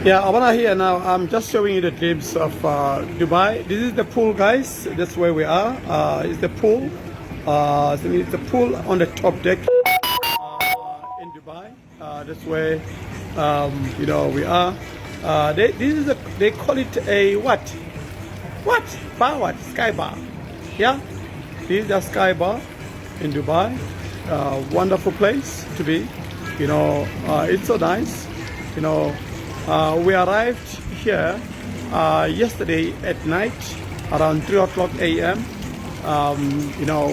Yeah, Abana here now. I'm just showing you the glimpse of Dubai. This is the pool, guys. That's where we are. It's the pool. So it's the pool on the top deck in Dubai. That's where we are. They call it a what? What? Bar? What? Sky bar? Yeah. This is the sky bar in Dubai. Wonderful place to be. It's so nice. We arrived here yesterday at night around 3 o'clock a.m.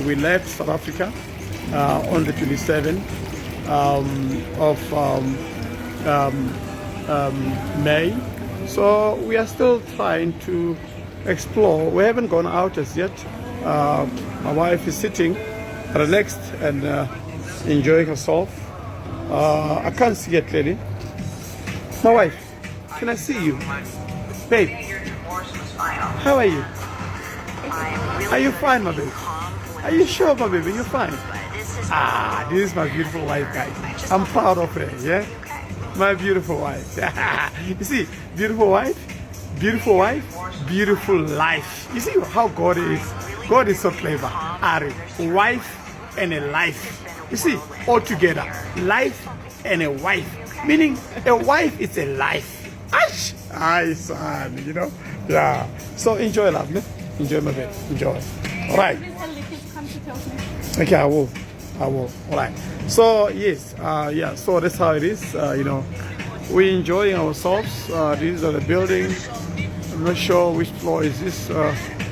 We left South Africa on the 27th of May. So we are still trying to explore. We haven't gone out as yet. My wife is sitting relaxed and enjoying herself. I can't see her clearly. My wife, can I see you? Babe, how are you? Are you fine, my baby? Are you sure, my baby? You're fine? This is my beautiful wife, guys. I'm proud of her, yeah? My beautiful wife. You see, beautiful wife, beautiful life. You see how God is? God is so clever. Ari, wife and a life. You see, all together, life and a wife. Meaning, a wife is a life. Ash! Aye, son, Yeah. So enjoy, love, ne? Enjoy, my baby. Enjoy. All right. Okay, I will. All right. So, yes. So that's how it is. We're enjoying ourselves. These are the buildings. I'm not sure which floor is this.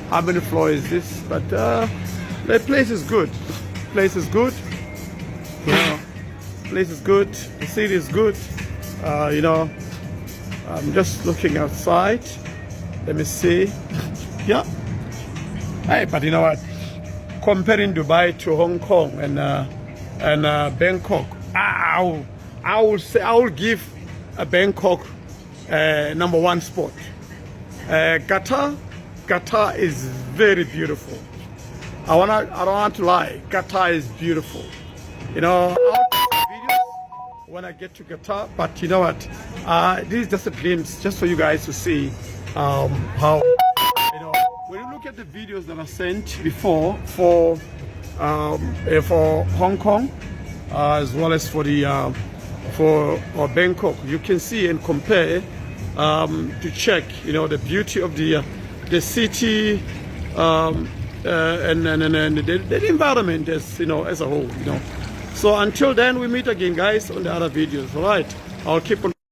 How many floors is this? But the place is good. Place is good. Place is good. The city is good. I'm just looking outside. Let me see. Yeah. Hey, but you know what? Comparing Dubai to Hong Kong and Bangkok, I will give Bangkok #1 spot. Qatar is very beautiful. I don't want to lie. Qatar is beautiful. I'll take videos when I get to Qatar. But you know what? This is just a glimpse, just for you guys to see how. When you look at the videos that I sent before for Hong Kong, as well as for Bangkok, you can see and compare to check, the beauty of the city and the environment as a whole. So until then, we meet again, guys, on the other videos. All right, I'll keep on.